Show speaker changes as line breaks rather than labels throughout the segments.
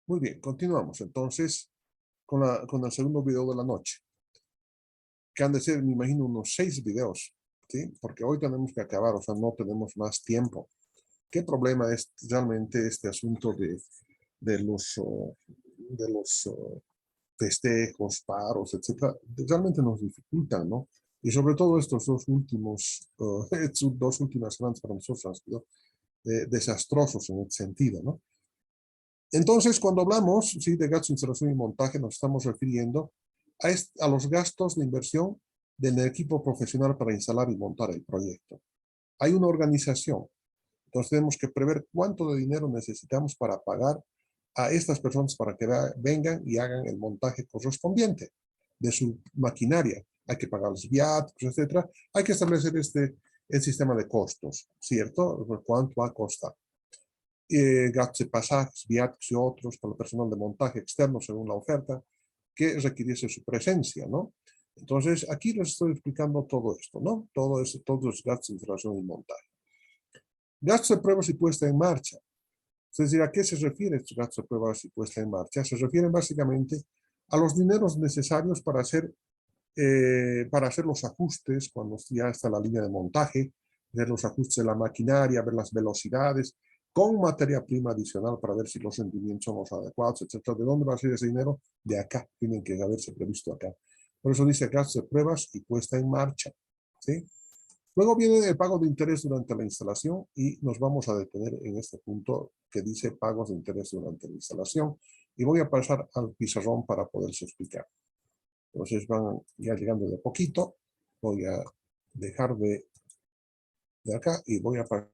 Muy bien, continuamos entonces con el segundo video de la noche, que han de ser, me imagino, unos 6 videos, ¿sí? Porque hoy tenemos que acabar, o sea, no tenemos más tiempo. ¿Qué problema es realmente este asunto de los festejos, paros, etcétera? Realmente nos dificultan, ¿no? Y sobre todo estos dos últimas semanas para nosotros han sido desastrosos en ese sentido, ¿no? Entonces, cuando hablamos, sí, de gastos de instalación y montaje, nos estamos refiriendo a los gastos de inversión del equipo profesional para instalar y montar el proyecto. Hay una organización, entonces tenemos que prever cuánto de dinero necesitamos para pagar a estas personas para que vengan y hagan el montaje correspondiente de su maquinaria. Hay que pagar los viáticos, etcétera. Hay que establecer el sistema de costos, ¿cierto? ¿Cuánto va a costar? Gastos de pasajes, viáticos y otros para el personal de montaje externo según la oferta que requiriese su presencia, ¿no? Entonces, aquí les estoy explicando todo esto, ¿no? Todos los gastos de instalación y montaje. Gastos de pruebas y puesta en marcha. Es decir, ¿a qué se refiere estos gastos de pruebas y puesta en marcha? Se refieren básicamente a los dineros necesarios para hacer los ajustes cuando ya está la línea de montaje, ver los ajustes de la maquinaria, ver las velocidades, con materia prima adicional para ver si los rendimientos son los adecuados, etcétera. ¿De dónde va a ser ese dinero? De acá, tienen que haberse previsto acá. Por eso dice gastos de pruebas y puesta en marcha, ¿sí? Luego viene el pago de interés durante la instalación y nos vamos a detener en este punto que dice pagos de interés durante la instalación y voy a pasar al pizarrón para poderse explicar. Entonces van ya llegando de poquito, voy a dejar de acá y voy a pasar.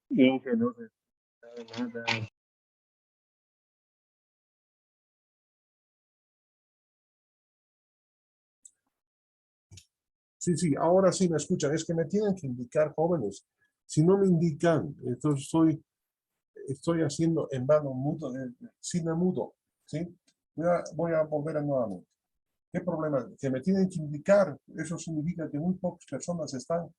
Y que no se sabe nada.
Sí, ahora sí me escuchan. Es que me tienen que indicar, jóvenes. Si no me indican, entonces estoy haciendo en vano mudo, cine mudo, ¿sí? Voy a volver a nuevamente. ¿Qué problema? Que me tienen que indicar. Eso significa que muy pocas personas están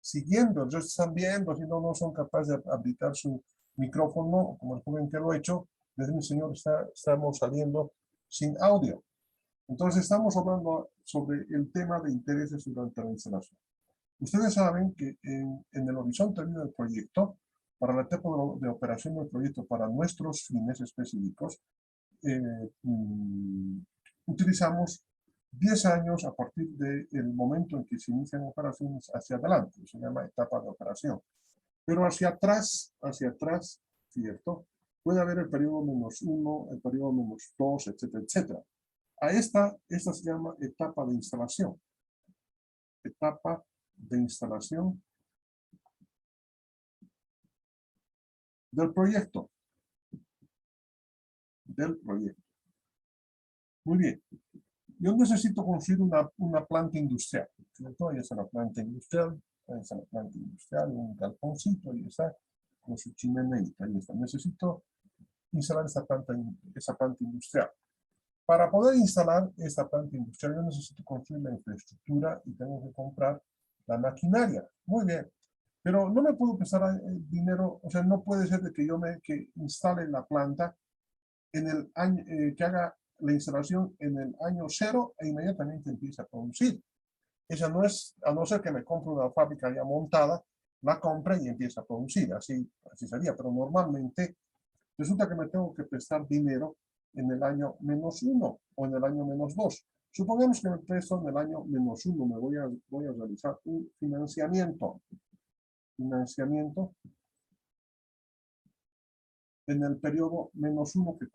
siguiendo, entonces están viendo, si no son capaces de habilitar su micrófono, como el joven que lo ha hecho. Desde mi señor, estamos saliendo sin audio. Entonces estamos hablando sobre el tema de intereses durante la instalación. Ustedes saben que en el horizonte del proyecto, para la etapa de operación del proyecto, para nuestros fines específicos, utilizamos 10 años a partir del momento en que se inician operaciones hacia adelante, se llama etapa de operación. Pero hacia atrás, ¿cierto? Puede haber el periodo -1, el periodo -2, etcétera, etcétera. Esta se llama etapa de instalación. Etapa de instalación del proyecto. Muy bien. Yo necesito construir una planta industrial. cierto? Ahí está la planta industrial, un galponcito, ahí está, con su chimeneita, ahí está. Necesito instalar esa planta industrial. Para poder instalar esta planta industrial, yo necesito construir la infraestructura y tengo que comprar la maquinaria. Muy bien. Pero no me puedo prestar dinero, o sea, no puede ser de que yo que instale la planta en el año, que haga la instalación en el año 0 e inmediatamente empiece a producir. Esa no es, a no ser que me compre una fábrica ya montada, la compre y empiece a producir. Así sería, pero normalmente resulta que me tengo que prestar dinero en el año -1 o en el año -2. Supongamos que me presto en el año -1, voy a realizar un financiamiento en el periodo -1 que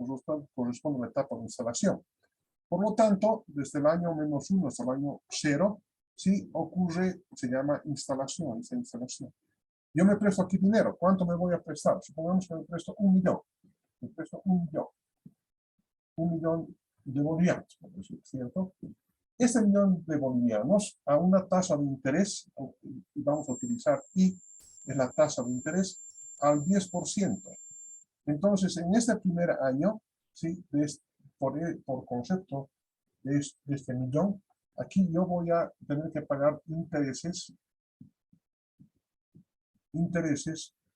corresponde a la etapa de instalación. Por lo tanto, desde el año -1 hasta el año 0, sí ocurre, se llama instalación, esa instalación. Yo me presto aquí dinero. ¿Cuánto me voy a prestar? Supongamos que me presto 1 millón. Me presto 1 millón. 1 millón de bolivianos, por decir, ¿cierto? Este millón de bolivianos a una tasa de interés, vamos a utilizar I, es la tasa de interés, al 10%. Entonces, en este primer año, ¿sí? Por concepto de este millón, aquí yo voy a tener que pagar intereses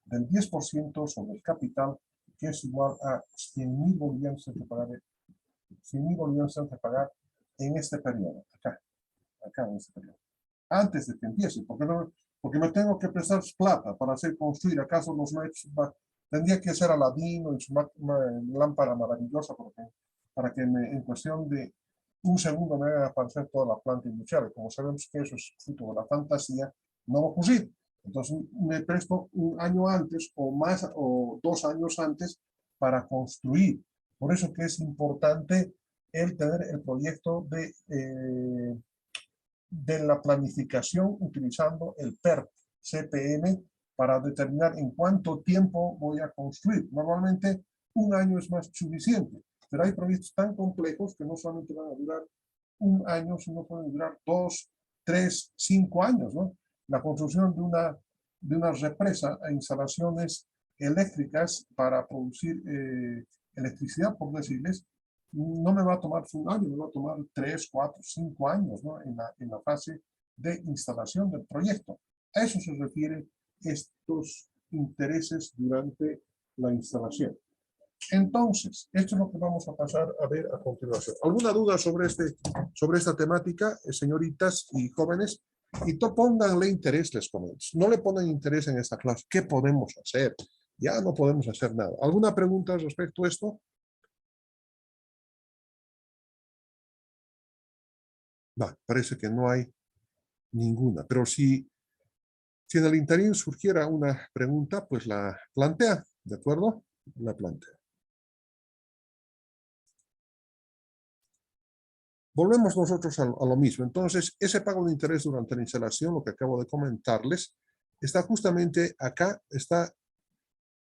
del 10% sobre el capital, que es igual a 100.000 bolivianos que pagar 100.000 bolivianos tengo que pagar en este periodo, acá en este periodo, antes de que empiece, porque me tengo que prestar plata para hacer construir. ¿Acaso los metros tendría que ser Aladino en su lámpara maravillosa para que en cuestión de un segundo me haga aparecer toda la planta industrial? Como sabemos que eso es fruto de la fantasía, no va a ocurrir. Entonces me presto un año antes o más o 2 años antes para construir. Por eso que es importante el tener el proyecto de la planificación utilizando el PERT, CPM, para determinar en cuánto tiempo voy a construir. Normalmente 1 año es más suficiente, pero hay proyectos tan complejos que no solamente van a durar 1 año, sino pueden durar 2, 3, 5 años, ¿no? La construcción de una represa e instalaciones eléctricas para producir electricidad, por decirles, no me va a tomar 1 año, me va a tomar 3, 4, 5 años, ¿no? en la fase de instalación del proyecto. A eso se refiere estos intereses durante la instalación. Entonces, esto es lo que vamos a pasar a ver a continuación. ¿Alguna duda sobre esta temática, señoritas y jóvenes? Y pónganle interés, les comento. No le ponen interés en esta clase. ¿Qué podemos hacer? Ya no podemos hacer nada. ¿Alguna pregunta respecto a esto? Va, parece que no hay ninguna. Pero si en el interín surgiera una pregunta, pues la plantea, ¿de acuerdo? La plantea. Volvemos nosotros a lo mismo. Entonces, ese pago de interés durante la instalación, lo que acabo de comentarles, está justamente acá, está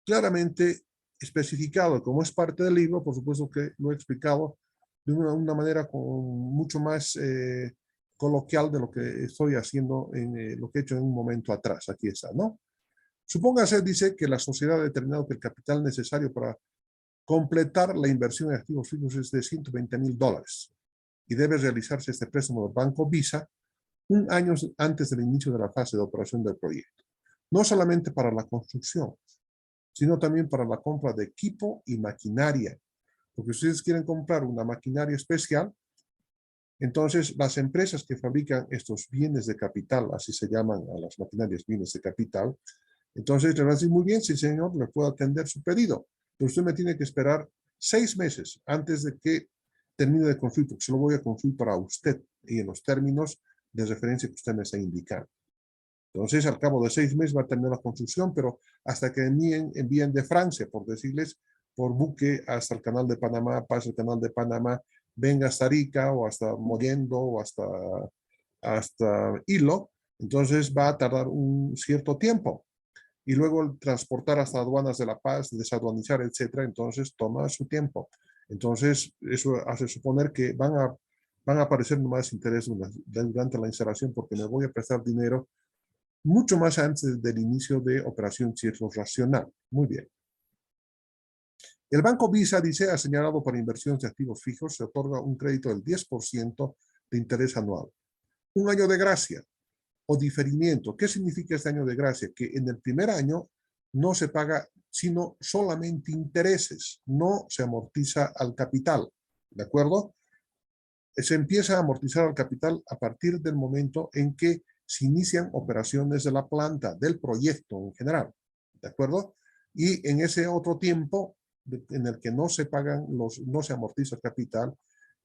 claramente especificado. Como es parte del libro, por supuesto que lo he explicado de una manera mucho más coloquial de lo que estoy haciendo en lo que he hecho en un momento atrás. Aquí está, ¿no? Supóngase, dice, que la sociedad ha determinado que el capital necesario para completar la inversión en activos fijos es de $120.000 y debe realizarse este préstamo del Banco Visa 1 año antes del inicio de la fase de operación del proyecto. No solamente para la construcción, sino también para la compra de equipo y maquinaria. Porque si ustedes quieren comprar una maquinaria especial, entonces las empresas que fabrican estos bienes de capital, así se llaman a las maquinarias bienes de capital, entonces le van a decir, muy bien, sí señor, le puedo atender su pedido, pero usted me tiene que esperar 6 meses antes de que termine de construir, porque se lo voy a construir para usted y en los términos de referencia que usted me está indicando. Entonces, al cabo de 6 meses va a terminar la construcción, pero hasta que envíen de Francia, por decirles, por buque hasta el canal de Panamá, pasa el canal de Panamá, venga hasta Arica o hasta Mollendo o hasta Hilo, entonces va a tardar un cierto tiempo. Y luego el transportar hasta aduanas de La Paz, desaduanizar, etcétera, entonces toma su tiempo. Entonces, eso hace suponer que van a van a aparecer más interés durante la instalación porque me voy a prestar dinero mucho más antes del inicio de operación cierre racional. Muy bien. El Banco Visa dice, ha señalado para inversiones de activos fijos, se otorga un crédito del 10% de interés anual. Un año de gracia o diferimiento. ¿Qué significa este año de gracia? Que en el primer año no se paga sino solamente intereses, no se amortiza al capital. ¿De acuerdo? Se empieza a amortizar al capital a partir del momento en que se inician operaciones de la planta, del proyecto en general. ¿De acuerdo? Y en ese otro tiempo en el que no se pagan no se amortiza el capital,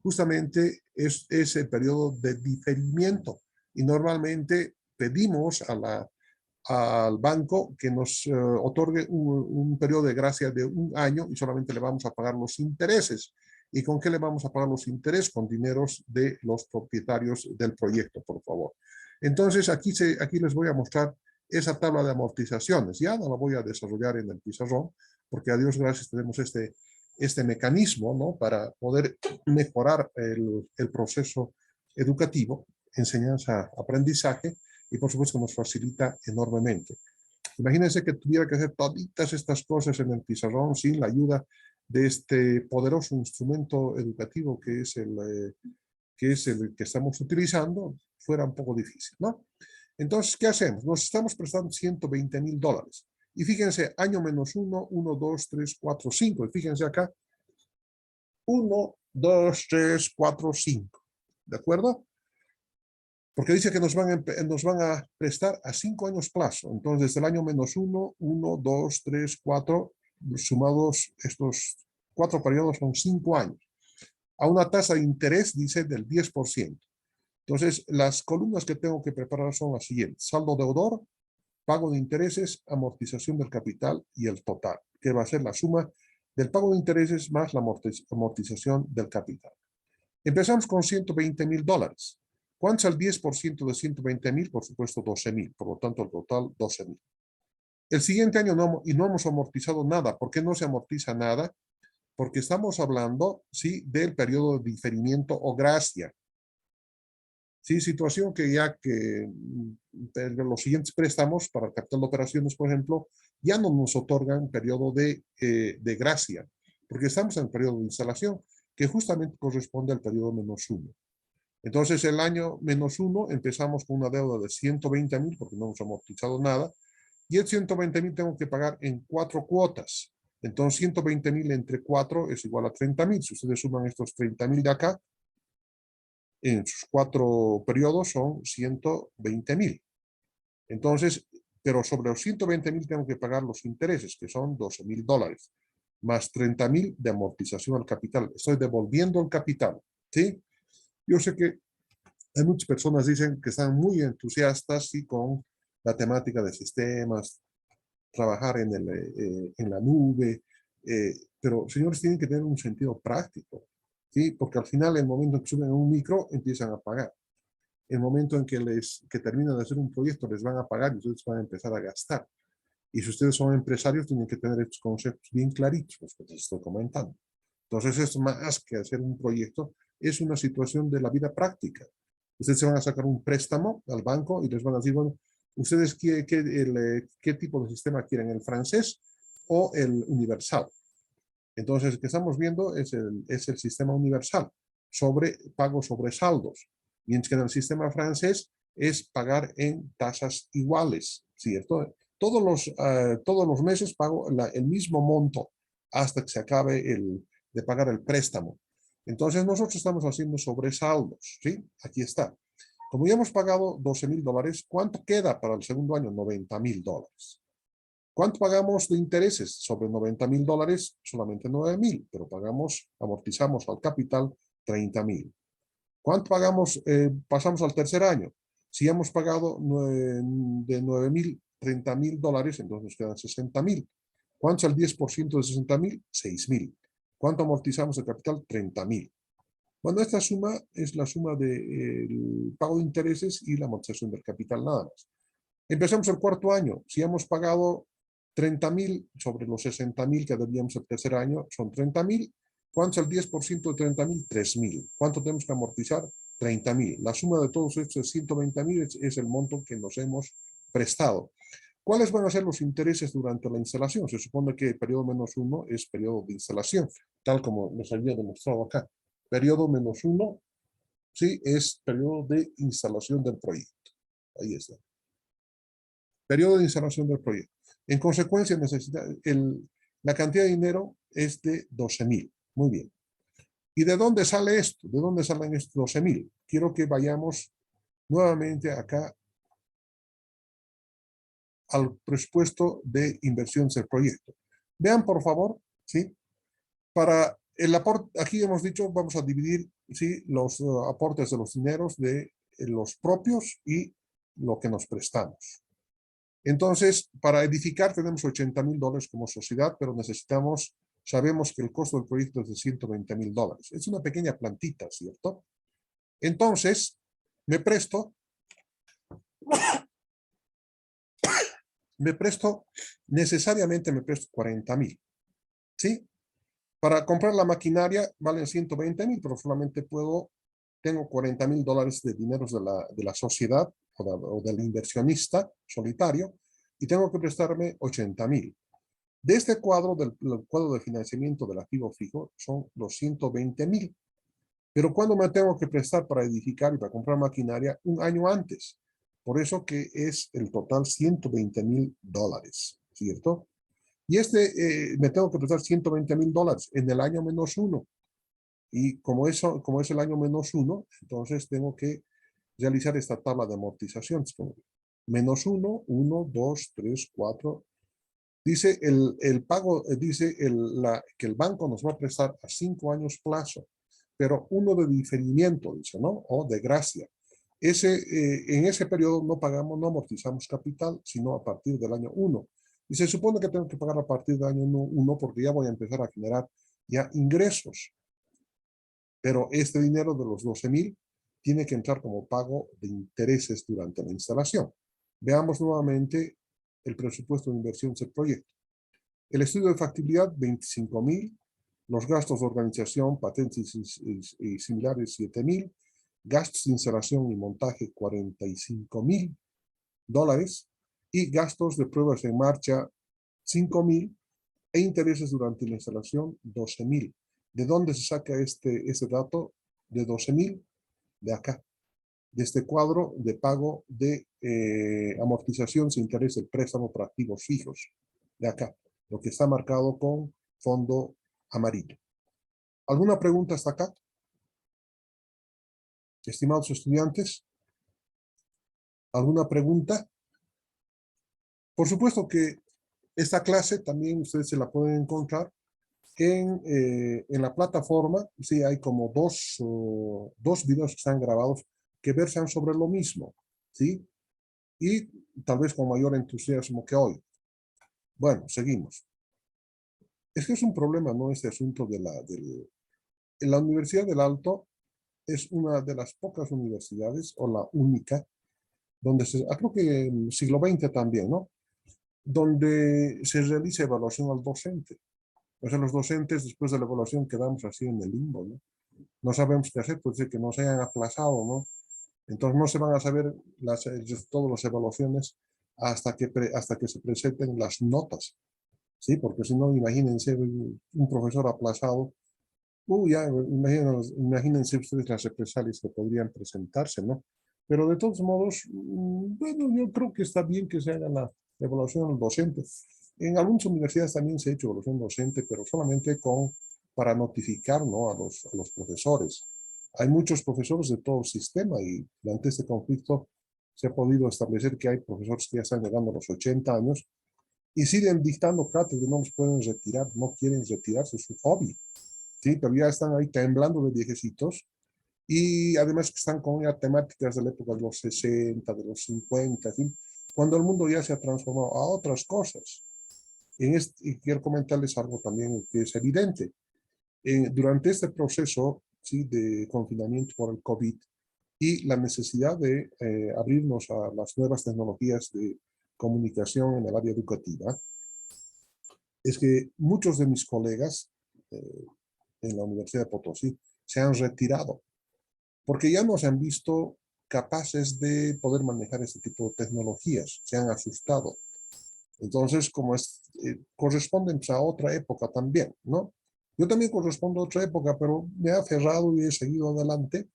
justamente es el periodo de diferimiento. Y normalmente pedimos al banco que nos otorgue un periodo de gracia de un año y solamente le vamos a pagar los intereses. ¿Y con qué le vamos a pagar los intereses? Con dineros de los propietarios del proyecto, por favor. Entonces, aquí les voy a mostrar esa tabla de amortizaciones. Ya no la voy a desarrollar en el pizarrón, porque a Dios gracias tenemos este mecanismo, ¿no? Para poder mejorar el proceso educativo, enseñanza, aprendizaje, y por supuesto nos facilita enormemente. Imagínense que tuviera que hacer todas estas cosas en el pizarrón sin la ayuda de este poderoso instrumento educativo que es el que estamos utilizando, fuera un poco difícil, ¿no? Entonces, ¿qué hacemos? Nos estamos prestando $120,000. Y fíjense, año menos 1, 1, 2, 3, 4, 5. Y fíjense acá, 1, 2, 3, 4, 5. ¿De acuerdo? Porque dice que nos van a prestar a 5 años plazo. Entonces, desde el año menos 1, 1, 2, 3, 4, sumados estos 4 periodos son 5 años. A una tasa de interés, dice, del 10%. Entonces, las columnas que tengo que preparar son las siguientes. Saldo deudor, pago de intereses, amortización del capital y el total, que va a ser la suma del pago de intereses más la amortización del capital. Empezamos con $120,000. ¿Cuánto es el 10% de 120,000? Por supuesto, 12,000. Por lo tanto, el total, 12,000. El siguiente año no hemos amortizado nada. ¿Por qué no se amortiza nada? Porque estamos hablando, sí, del periodo de diferimiento o gracia. Sí, situación que ya que los siguientes préstamos para el capital de operaciones, por ejemplo, ya no nos otorgan periodo de gracia, porque estamos en el periodo de instalación, que justamente corresponde al periodo menos 1. Entonces, el año menos 1 empezamos con una deuda de 120,000, porque no hemos amortizado nada, y el 120,000 tengo que pagar en 4 cuotas. Entonces, 120,000 entre 4 es igual a 30,000. Si ustedes suman estos 30,000 de acá, en sus 4 periodos son 120,000. Entonces, pero sobre los 120,000 tengo que pagar los intereses, que son $12,000, más 30,000 de amortización al capital. Estoy devolviendo el capital, ¿sí? Yo sé que hay muchas personas que dicen que están muy entusiastas ¿sí? Con la temática de sistemas, trabajar en la nube, pero señores, tienen que tener un sentido práctico, ¿sí? Porque al final, el momento en que suben un micro, empiezan a pagar. El momento en que terminan de hacer un proyecto, les van a pagar y ustedes van a empezar a gastar. Y si ustedes son empresarios, tienen que tener estos conceptos bien claritos, los que les estoy comentando. Entonces, es más que hacer un proyecto, es una situación de la vida práctica. Ustedes se van a sacar un préstamo al banco y les van a decir, bueno, ¿ustedes qué tipo de sistema quieren? ¿El francés o el universal? Entonces, el que estamos viendo es el sistema universal, pago sobre saldos. Mientras que en el sistema francés es pagar en tasas iguales, ¿cierto? Todos los meses pago el mismo monto hasta que se acabe de pagar el préstamo. Entonces, nosotros estamos haciendo sobresaldos, ¿sí? Aquí está. Como ya hemos pagado $12,000, ¿cuánto queda para el segundo año? $90,000. ¿Cuánto pagamos de intereses? Sobre $90,000, solamente 9,000, pero amortizamos al capital 30,000. ¿Cuánto pagamos? Pasamos al tercer año. Si hemos pagado de 9,000, $30,000, entonces nos quedan 60,000. ¿Cuánto es el 10% de 60,000? 6,000. ¿Cuánto amortizamos el capital? 30,000. Bueno, esta suma es la suma del pago de intereses y la amortización del capital nada más. Empezamos el cuarto año. Si hemos pagado 30,000 sobre los 60,000 que debíamos el tercer año, son 30,000. ¿Cuánto es el 10% de 30,000? 3,000. ¿Cuánto tenemos que amortizar? 30,000. La suma de todos estos es 120,000, es el monto que nos hemos prestado. ¿Cuáles van a ser los intereses durante la instalación? Se supone que el periodo -1 es periodo de instalación, tal como nos había demostrado acá. Periodo -1, sí, es periodo de instalación del proyecto. Ahí está. Periodo de instalación del proyecto. En consecuencia, la cantidad de dinero es de 12,000. Muy bien. ¿Y de dónde sale esto? ¿De dónde salen estos 12,000? Quiero que vayamos nuevamente acá al presupuesto de inversión del proyecto. Vean, por favor, ¿sí? Para el aporte, aquí hemos dicho, vamos a dividir, ¿sí?, los aportes de los dineros de los propios y lo que nos prestamos. Entonces, para edificar tenemos $80,000 como sociedad, pero sabemos que el costo del proyecto es de $120,000. Es una pequeña plantita, ¿cierto? Entonces, necesariamente me presto 40,000, ¿sí? Para comprar la maquinaria valen 120,000, pero solamente tengo $40,000 de dineros de la sociedad o del inversionista solitario y tengo que prestarme 80,000. De este cuadro, del cuadro de financiamiento del activo fijo, son los 120,000. Pero ¿cuándo me tengo que prestar para edificar y para comprar maquinaria? Un año antes. Por eso que es el total $120,000, ¿cierto? Y me tengo que prestar $120,000 en el año -1. Y como es el año -1, entonces tengo que realizar esta tabla de amortizaciones. -1, 1, 2, 3, 4. Dice el pago, dice que el banco nos va a prestar a 5 años plazo, pero 1 de diferimiento, dice, ¿no? O de gracia. En ese periodo no amortizamos capital, sino a partir del año 1. Y se supone que tengo que pagar a partir del año 1 porque ya voy a empezar a generar ya ingresos. Pero este dinero de los 12,000 tiene que entrar como pago de intereses durante la instalación. Veamos nuevamente el presupuesto de inversión del proyecto. El estudio de factibilidad, 25,000. Los gastos de organización, patentes y similares, 7,000. Gastos de instalación y montaje, $45,000. Y gastos de pruebas en marcha, 5,000. E intereses durante la instalación, 12,000. ¿De dónde se saca este dato de 12,000? De acá, de este cuadro de pago de amortización sin interés del préstamo para activos fijos. De acá, lo que está marcado con fondo amarillo. ¿Alguna pregunta hasta acá? Estimados estudiantes, ¿alguna pregunta? Por supuesto que esta clase también ustedes se la pueden encontrar en la plataforma. Sí, hay como dos videos que están grabados que versan sobre lo mismo, ¿sí? Y tal vez con mayor entusiasmo que hoy. Bueno, seguimos. Es que es un problema, ¿no? Este asunto en la Universidad del Alto es una de las pocas universidades, o la única, donde creo que en el siglo XX también, ¿no? Donde se realiza evaluación al docente. O sea, los docentes, después de la evaluación, quedamos así en el limbo, ¿no? No sabemos qué hacer, pues de que nos hayan aplazado, ¿no? Entonces no se van a saber todas las evaluaciones hasta que se presenten las notas, ¿sí? Porque si no, imagínense un profesor aplazado. Ya, imagínense ustedes las represalias que podrían presentarse, ¿no? Pero de todos modos, bueno, yo creo que está bien que se haga la evaluación al docente. En algunas universidades también se ha hecho evaluación docente, pero solamente para notificar, ¿no?, a los profesores. Hay muchos profesores de todo el sistema y durante este conflicto se ha podido establecer que hay profesores que ya están llegando a los 80 años y siguen dictando cátedra, no los pueden retirar, no quieren retirarse, es su hobby. Sí, pero ya están ahí temblando de viejecitos y además que están con ya temáticas de la época de los 60, de los 50, ¿sí? Cuando el mundo ya se ha transformado a otras cosas. Y quiero comentarles algo también que es evidente. Durante este proceso, ¿sí?, de confinamiento por el COVID y la necesidad de abrirnos a las nuevas tecnologías de comunicación en el área educativa, es que muchos de mis colegas en la Universidad de Potosí se han retirado, porque ya no se han visto capaces de poder manejar este tipo de tecnologías, se han asustado. Entonces, como corresponden a otra época también, ¿no? Yo también correspondo a otra época, pero me he aferrado y he seguido adelante,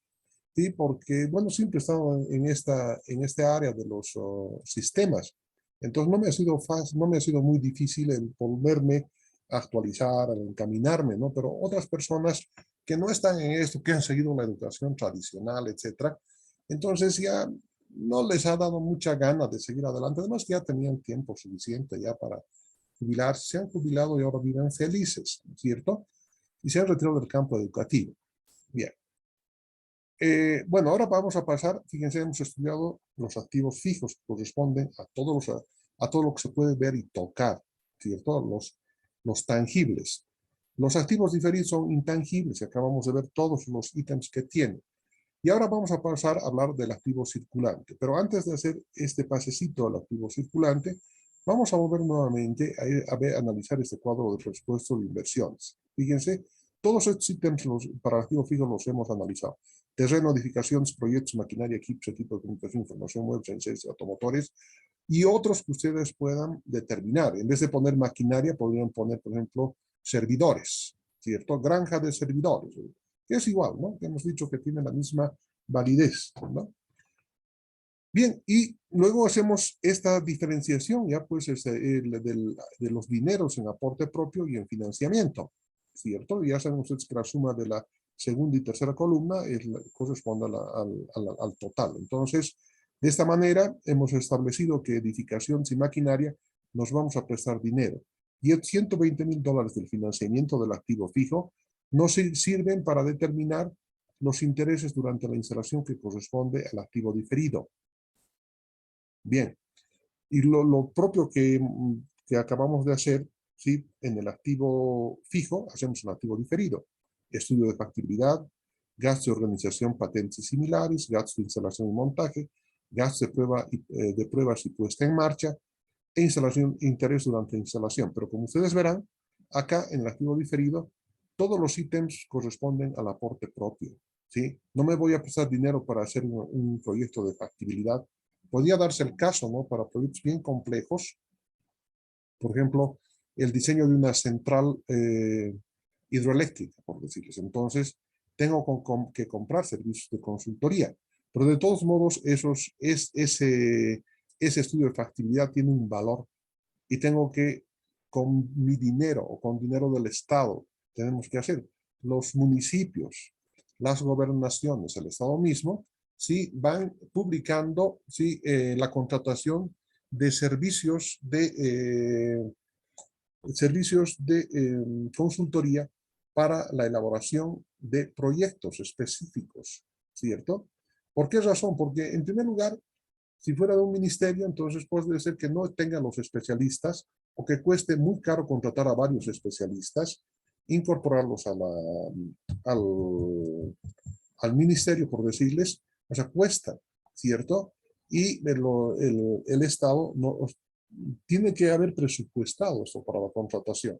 ¿sí? Porque, bueno, siempre he estado en esta área de los sistemas. Entonces, no me ha sido fácil, no me ha sido muy difícil el volverme a actualizar, a encaminarme, ¿no? Pero otras personas que no están en esto, que han seguido la educación tradicional, etcétera, entonces ya no les ha dado mucha gana de seguir adelante. Además, que ya tenían tiempo suficiente ya para jubilarse, se han jubilado y ahora viven felices, ¿cierto? Y se han retirado del campo educativo. Bien. Bueno, ahora vamos a pasar, fíjense, hemos estudiado los activos fijos que corresponden a todo lo que se puede ver y tocar, ¿cierto? Los tangibles. Los activos diferidos son intangibles y acabamos de ver todos los ítems que tienen. Y ahora vamos a pasar a hablar del activo circulante. Pero antes de hacer este pasecito al activo circulante, vamos a volver nuevamente a analizar este cuadro de presupuesto de inversiones. Fíjense, todos estos ítems para el activo fijo los hemos analizado. Terreno, edificaciones, proyectos, maquinaria, equipos de comunicación, información web, sensores, automotores y otros que ustedes puedan determinar. En vez de poner maquinaria, podrían poner, por ejemplo, servidores, ¿cierto? Granja de servidores, que es igual, ¿no? Que hemos dicho que tiene la misma validez, ¿no? Bien, y luego hacemos esta diferenciación ya pues de los dineros en aporte propio y en financiamiento, ¿cierto? Ya saben ustedes que la suma de la segunda y tercera columna corresponde al total. Entonces, de esta manera hemos establecido que edificaciones y maquinaria nos vamos a prestar dinero. Y el $120,000 del financiamiento del activo fijo nos sirven para determinar los intereses durante la instalación que corresponde al activo diferido. Bien, y lo propio que acabamos de hacer, ¿sí? En el activo fijo, hacemos un activo diferido. Estudio de factibilidad, gasto de organización, patentes y similares, gasto de instalación y montaje, gasto de pruebas y puesta en marcha, e instalación, interés durante la instalación. Pero como ustedes verán, acá en el activo diferido, todos los ítems corresponden al aporte propio, ¿sí? No me voy a prestar dinero para hacer un proyecto de factibilidad. Podría darse el caso, ¿no? Para proyectos bien complejos, por ejemplo, el diseño de una central hidroeléctrica, por decirles. Entonces, tengo que comprar servicios de consultoría. Pero de todos modos, ese estudio de factibilidad tiene un valor y tengo que, con mi dinero o con dinero del Estado, tenemos que hacer. Los municipios, las gobernaciones, el Estado mismo, ¿sí? Van publicando, ¿sí? La contratación de servicios de consultoría para la elaboración de proyectos específicos, ¿cierto? ¿Por qué razón? Porque, en primer lugar, si fuera de un ministerio, entonces puede ser que no tengan los especialistas o que cueste muy caro contratar a varios especialistas, incorporarlos al ministerio, por decirles, o sea, cuesta, ¿cierto? Y el Estado no, tiene que haber presupuestado esto para la contratación.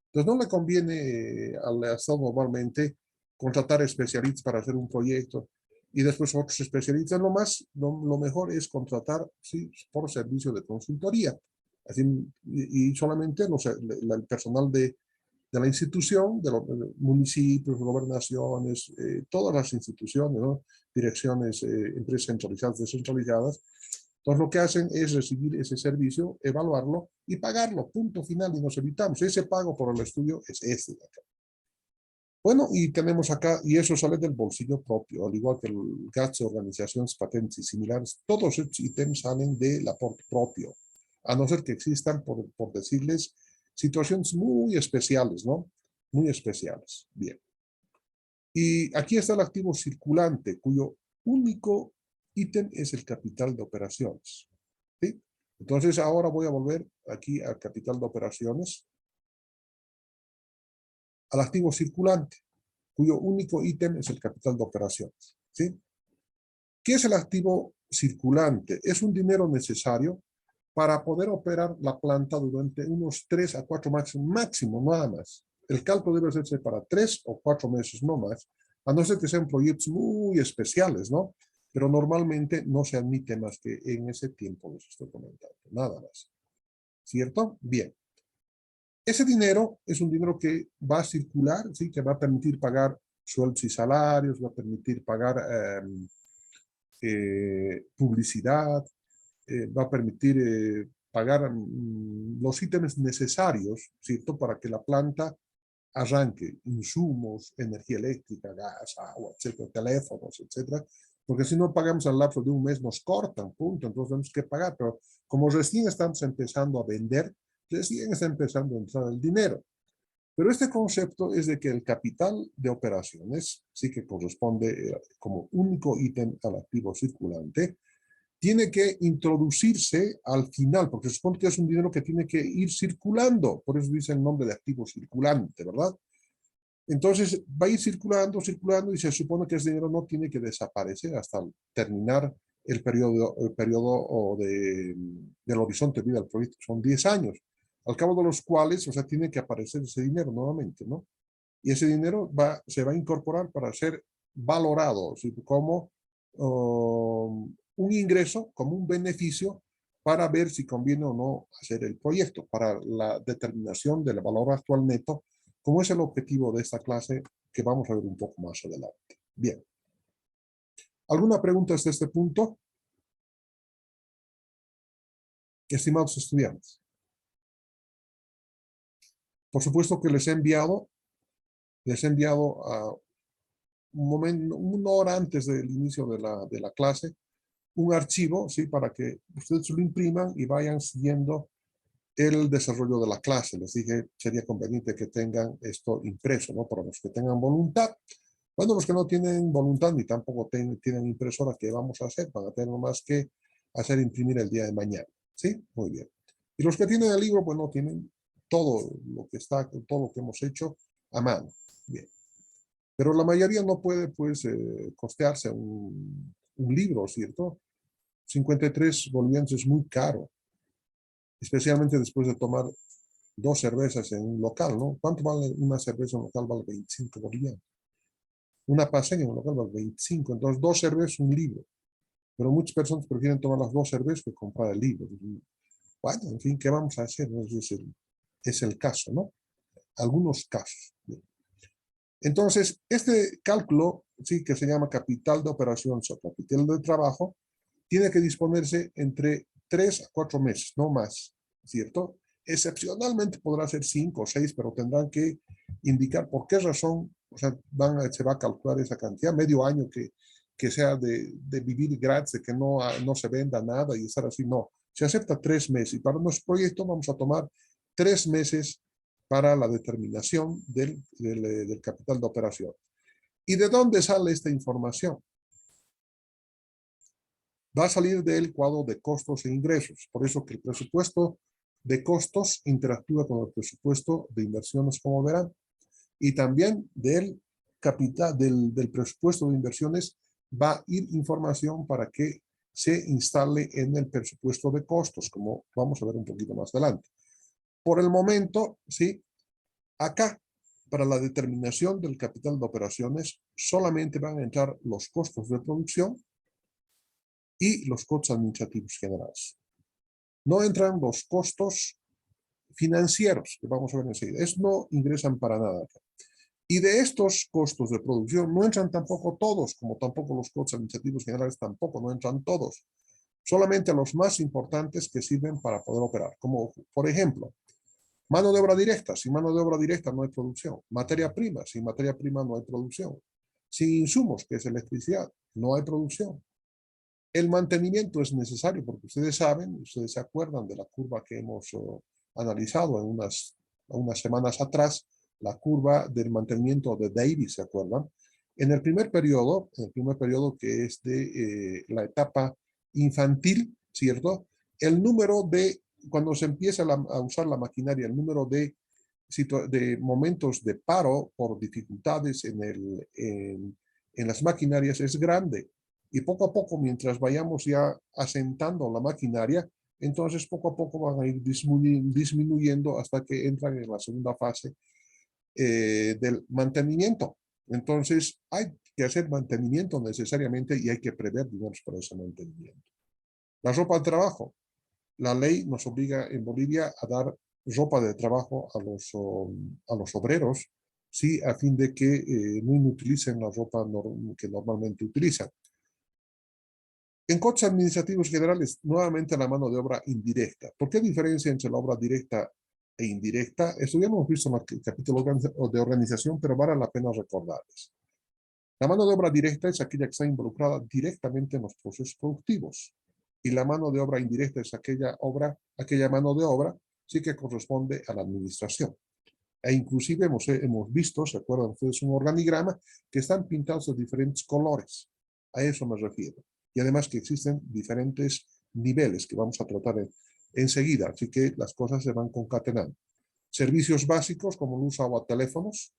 Entonces no le conviene al Estado normalmente contratar especialistas para hacer un proyecto y después otros especialistas. Lo mejor es contratar, sí, por servicio de consultoría. Así, y solamente el personal de la institución, de los municipios, gobernaciones, todas las instituciones, ¿no? Direcciones, empresas centralizadas, descentralizadas. Entonces lo que hacen es recibir ese servicio, evaluarlo y pagarlo, punto final, y nos evitamos. Ese pago por el estudio es este de acá. Bueno, y tenemos acá, y eso sale del bolsillo propio, al igual que el gasto de organizaciones, patentes y similares, todos estos ítems salen del aporte propio, a no ser que existan, por decirles, situaciones muy especiales, ¿no? Muy especiales. Bien. Y aquí está el activo circulante, cuyo único ítem es el capital de operaciones. ¿Sí? Entonces ahora voy a volver aquí al capital de operaciones, al activo circulante, cuyo único ítem es el capital de operaciones. ¿Sí? ¿Qué es el activo circulante? Es un dinero necesario para poder operar la planta durante unos 3 a 4 máximo, nada más. El cálculo debe hacerse para 3 o 4 meses, no más, a no ser que sean proyectos muy especiales, ¿no? Pero normalmente no se admite más que en ese tiempo les estoy comentando, nada más. ¿Cierto? Bien. Ese dinero es un dinero que va a circular, ¿sí? Que va a permitir pagar sueldos y salarios, va a permitir pagar publicidad, va a permitir pagar los ítems necesarios, ¿cierto? Para que la planta arranque, insumos, energía eléctrica, gas, agua, etcétera, teléfonos, etcétera, porque si no pagamos al lapso de un mes nos cortan, punto, entonces tenemos que pagar, pero como recién estamos empezando a vender, recién está empezando a entrar el dinero. Pero este concepto es de que el capital de operaciones, sí que corresponde como único ítem al activo circulante, tiene que introducirse al final, porque se supone que es un dinero que tiene que ir circulando, por eso dice el nombre de activo circulante, ¿verdad? Entonces va a ir circulando, circulando, y se supone que ese dinero no tiene que desaparecer hasta terminar el periodo del horizonte de vida del proyecto, son 10 años, al cabo de los cuales, o sea, tiene que aparecer ese dinero nuevamente, ¿no? Y ese dinero se va a incorporar para ser valorado, ¿sí? Como un ingreso, como un beneficio para ver si conviene o no hacer el proyecto, para la determinación del valor actual neto, como es el objetivo de esta clase que vamos a ver un poco más adelante. Bien. ¿Alguna pregunta hasta este punto? Estimados estudiantes. Por supuesto que les he enviado a una hora antes del inicio de la clase, un archivo, ¿sí? Para que ustedes lo impriman y vayan siguiendo el desarrollo de la clase. Les dije, sería conveniente que tengan esto impreso, ¿no? Para los que tengan voluntad. Bueno, los que no tienen voluntad ni tampoco tienen impresora, ¿qué vamos a hacer? Van a tener más que hacer imprimir el día de mañana, ¿sí? Muy bien. Y los que tienen el libro, pues no tienen todo lo que está, todo lo que hemos hecho a mano. Bien. Pero la mayoría no puede, pues, costearse un libro, ¿cierto? 53 bolivianos es muy caro, especialmente después de tomar 2 cervezas en un local, ¿no? ¿Cuánto vale una cerveza en un local? Vale 25 bolivianos. Una paseña en un local vale 25, entonces 2 cervezas, un libro. Pero muchas personas prefieren tomar las 2 cervezas que comprar el libro. Bueno, en fin, ¿qué vamos a hacer? Es el caso, ¿no? Algunos casos. Bien. Entonces, este cálculo, sí, que se llama capital de operación o capital de trabajo, tiene que disponerse entre 3 a 4 meses, no más, ¿cierto? Excepcionalmente podrá ser 5 o 6, pero tendrán que indicar por qué razón, o sea, se va a calcular esa cantidad, medio año que sea de vivir gratis, de que no se venda nada y estar así, no. Se acepta 3 meses y para nuestro proyecto vamos a tomar 3 meses para la determinación del capital de operación. ¿Y de dónde sale esta información? Va a salir del cuadro de costos e ingresos. Por eso que el presupuesto de costos interactúa con el presupuesto de inversiones, como verán. Y también del capital, del presupuesto de inversiones va a ir información para que se instale en el presupuesto de costos, como vamos a ver un poquito más adelante. Por el momento, sí, acá, para la determinación del capital de operaciones, solamente van a entrar los costos de producción y los costos administrativos generales. No entran los costos financieros, que vamos a ver enseguida. Estos no ingresan para nada acá. Y de estos costos de producción no entran tampoco todos, como tampoco los costos administrativos generales tampoco, no entran todos. Solamente los más importantes que sirven para poder operar, como por ejemplo, mano de obra directa. Sin mano de obra directa no hay producción. Materia prima. Sin materia prima no hay producción. Sin insumos, que es electricidad, no hay producción. El mantenimiento es necesario porque ustedes saben, ustedes se acuerdan de la curva que hemos analizado en unas semanas atrás, la curva del mantenimiento de Davis, ¿se acuerdan? En el primer periodo que es de la etapa infantil, ¿cierto? El número de, cuando se empieza a usar la maquinaria, el número de momentos de paro por dificultades en las maquinarias es grande. Y poco a poco, mientras vayamos ya asentando la maquinaria, entonces poco a poco van a ir disminuyendo hasta que entran en la segunda fase, del mantenimiento. Entonces, hay que hacer mantenimiento necesariamente y hay que prever dineros para ese mantenimiento. La ropa de trabajo. La ley nos obliga en Bolivia a dar ropa de trabajo a los obreros, ¿sí? A fin de que no inutilicen la ropa que normalmente utilizan. En costos administrativos generales, nuevamente la mano de obra indirecta. ¿Por qué diferencia entre la obra directa e indirecta? Esto ya lo hemos visto en el capítulo de organización, pero vale la pena recordarles. La mano de obra directa es aquella que está involucrada directamente en los procesos productivos. Y la mano de obra indirecta es aquella mano de obra sí que corresponde a la administración. E inclusive hemos visto, ¿se acuerdan ustedes? Un organigrama que están pintados de diferentes colores. A eso me refiero. Y además que existen diferentes niveles que vamos a tratar enseguida. Así que las cosas se van concatenando. Servicios básicos como luz, agua, teléfonos.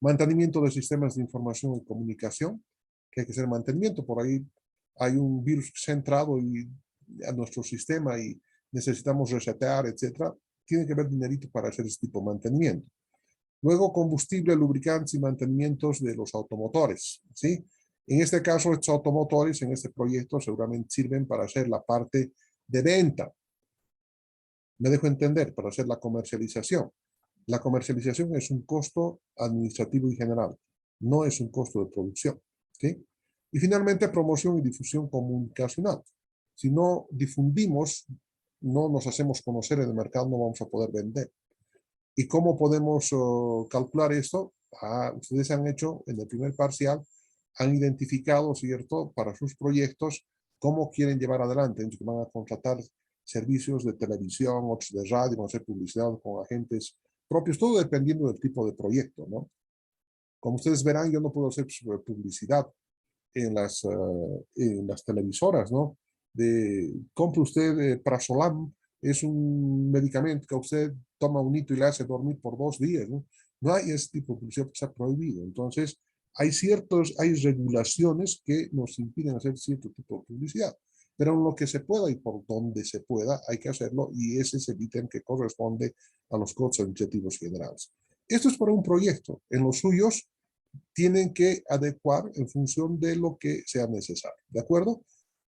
Mantenimiento de sistemas de información y comunicación, que hay que hacer mantenimiento. Por ahí hay un virus centrado a nuestro sistema y necesitamos resetear, etcétera. Tiene que haber dinerito para hacer este tipo de mantenimiento. Luego, combustible, lubricantes y mantenimientos de los automotores, ¿sí? En este caso, estos automotores en este proyecto seguramente sirven para hacer la parte de venta. Me dejo entender, para hacer la comercialización. La comercialización es un costo administrativo y general, no es un costo de producción, ¿sí? Y finalmente, promoción y difusión comunicacional. Si no difundimos, no nos hacemos conocer en el mercado, no vamos a poder vender. ¿Y cómo podemos calcular esto? Ustedes han hecho en el primer parcial, han identificado, ¿cierto?, para sus proyectos, cómo quieren llevar adelante. Entonces, van a contratar servicios de televisión, otros de radio, van a hacer publicidad con agentes propios, todo dependiendo del tipo de proyecto, ¿no? Como ustedes verán, yo no puedo hacer publicidad en las televisoras, ¿no? Compre usted Prazolam, es un medicamento que usted toma un hito y le hace dormir por 2 días, ¿no? No hay ese tipo de publicidad que está prohibido. Entonces, hay regulaciones que nos impiden hacer cierto tipo de publicidad. Pero en lo que se pueda y por donde se pueda, hay que hacerlo, y ese es el ítem que corresponde a los costos administrativos generales. Esto es para un proyecto. En los suyos tienen que adecuar en función de lo que sea necesario. ¿De acuerdo?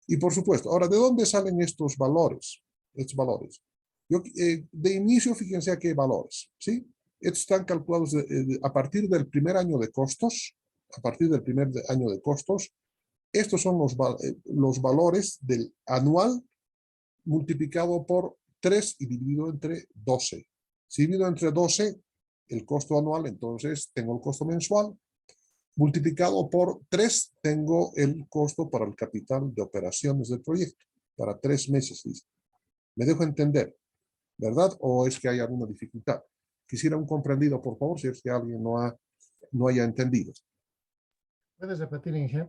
Y por supuesto, ahora, ¿de dónde salen estos valores? De inicio, fíjense a qué valores, ¿sí? Estos están calculados a partir del primer año de costos. A partir del primer año de costos, estos son los valores del anual multiplicado por 3 y dividido entre 12. Si divido entre 12 el costo anual, entonces tengo el costo mensual. Multiplicado por 3, tengo el costo para el capital de operaciones del proyecto, para 3 meses. ¿Me dejo entender? ¿Verdad? ¿O es que hay alguna dificultad? Quisiera un comprendido, por favor, si es que alguien no haya entendido.
¿Puedes repetir, Inge?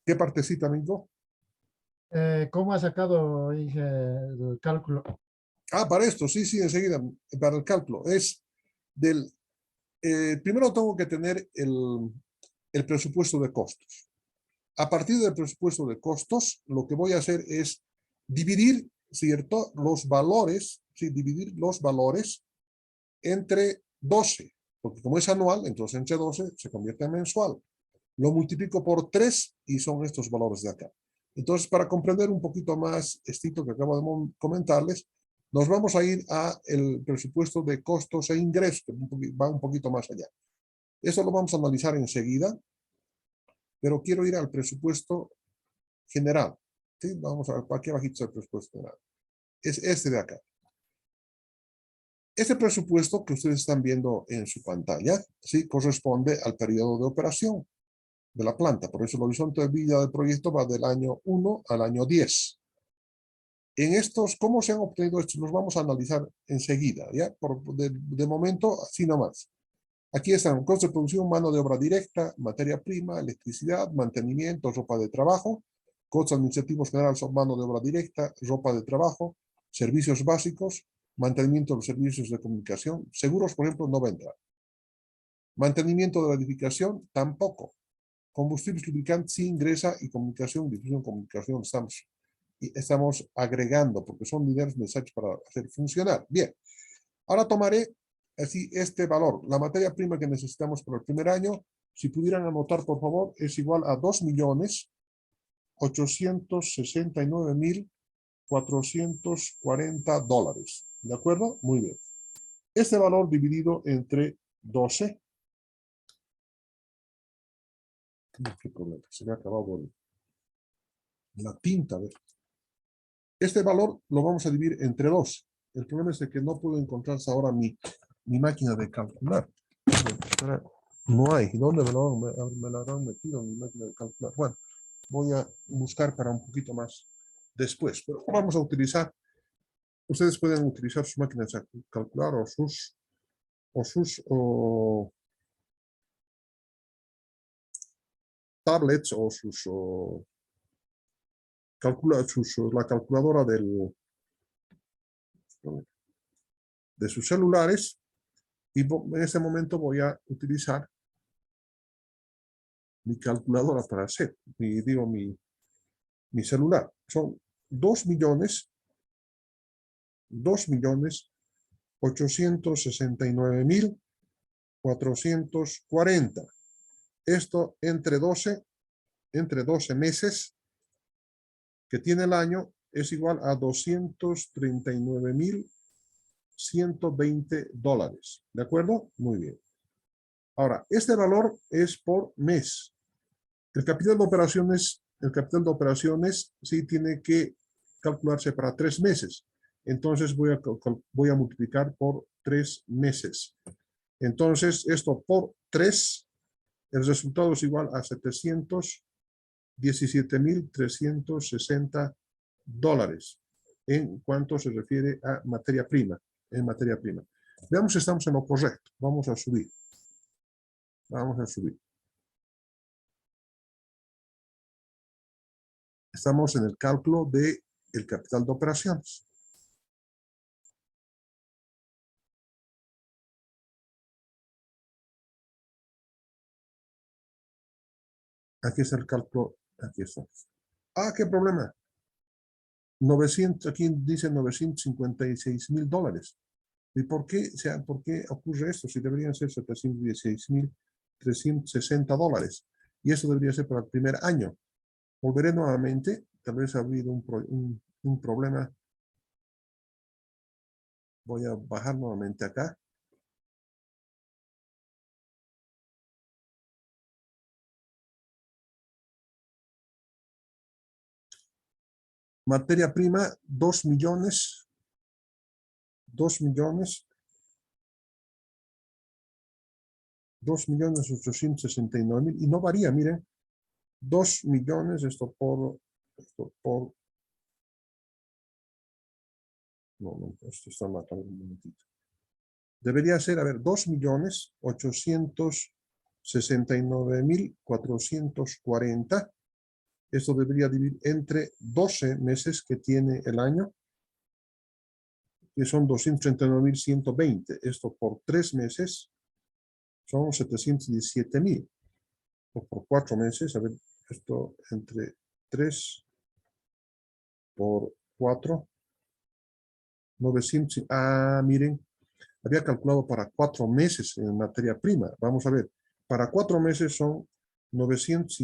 ¿Qué partecita, amigo?
¿Cómo ha sacado, Inge, el cálculo?
Para esto, sí, enseguida, para el cálculo. Primero tengo que tener el presupuesto de costos. A partir del presupuesto de costos, lo que voy a hacer es dividir, ¿cierto?, los valores, ¿sí?, dividir los valores entre 12, porque como es anual, entonces entre 12 se convierte en mensual. Lo multiplico por 3 y son estos valores de acá. Entonces, para comprender un poquito más esto que acabo de comentarles, nos vamos a ir al presupuesto de costos e ingresos, que va un poquito más allá. Eso lo vamos a analizar enseguida, pero quiero ir al presupuesto general. ¿Sí? Vamos a ver, aquí abajito está el presupuesto general. Es este de acá. Este presupuesto que ustedes están viendo en su pantalla, ¿sí?, corresponde al periodo de operación de la planta. Por eso el horizonte de vida del proyecto va del año 1 al año 10. En estos, ¿cómo se han obtenido estos? Los vamos a analizar enseguida, ¿ya? De momento, así nomás. Aquí están costos de producción, mano de obra directa, materia prima, electricidad, mantenimiento, ropa de trabajo. Costos administrativos generales son mano de obra directa, ropa de trabajo, servicios básicos, mantenimiento de los servicios de comunicación. Seguros, por ejemplo, no va a entrar. Mantenimiento de la edificación, tampoco. Combustibles lubricantes sí ingresa, y comunicación, difusión, comunicación estamos agregando porque son dineros necesarios para hacer funcionar. Bien, ahora tomaré Así, este valor, la materia prima que necesitamos por el primer año, si pudieran anotar, por favor, es igual a $2.869.440. ¿De acuerdo? Muy bien. Este valor dividido entre 12. ¿Qué problema? Se me ha acabado la tinta. A ver. Este valor lo vamos a dividir entre 2. El problema es de que no puedo encontrar ahora mi máquina de calcular. No hay. ¿Dónde me la habrán metido mi máquina de calcular? Bueno, voy a buscar para un poquito más después. Pero vamos a utilizar. Ustedes pueden utilizar sus máquinas de calcular o sus tablets o sus la calculadora de sus celulares, y en este momento voy a utilizar mi calculadora para hacer, mi celular. Son 2.869.440. Esto entre 12 meses que tiene el año es igual a $239.120. ¿De acuerdo? Muy bien. Ahora, este valor es por mes. El capital de operaciones sí tiene que calcularse para 3 meses. Entonces voy a multiplicar por 3 meses. Entonces, esto por 3, el resultado es igual a $717.360 en cuanto se refiere a materia prima. Veamos si estamos en lo correcto. Vamos a subir. Estamos en el cálculo del capital de operaciones. Aquí es el cálculo. Aquí está. ¿Qué problema? 900, aquí dice $956.000. ¿Y por qué ocurre esto? Si deberían ser $716.360. Y eso debería ser para el primer año. Volveré nuevamente. Tal vez ha habido un problema. Voy a bajar nuevamente acá. Materia prima, 2.869.000 y no varía, miren, 2 millones, esto por, no, esto está matando un momentito. Debería ser, a ver, 2.869.440. Esto debería dividir entre 12 meses que tiene el año, que son 239.120. Esto por 3 meses son 717.000. O por 4 meses, a ver, esto entre 3 por 4, 900. Miren, había calculado para 4 meses en materia prima. Vamos a ver, para 4 meses son 900.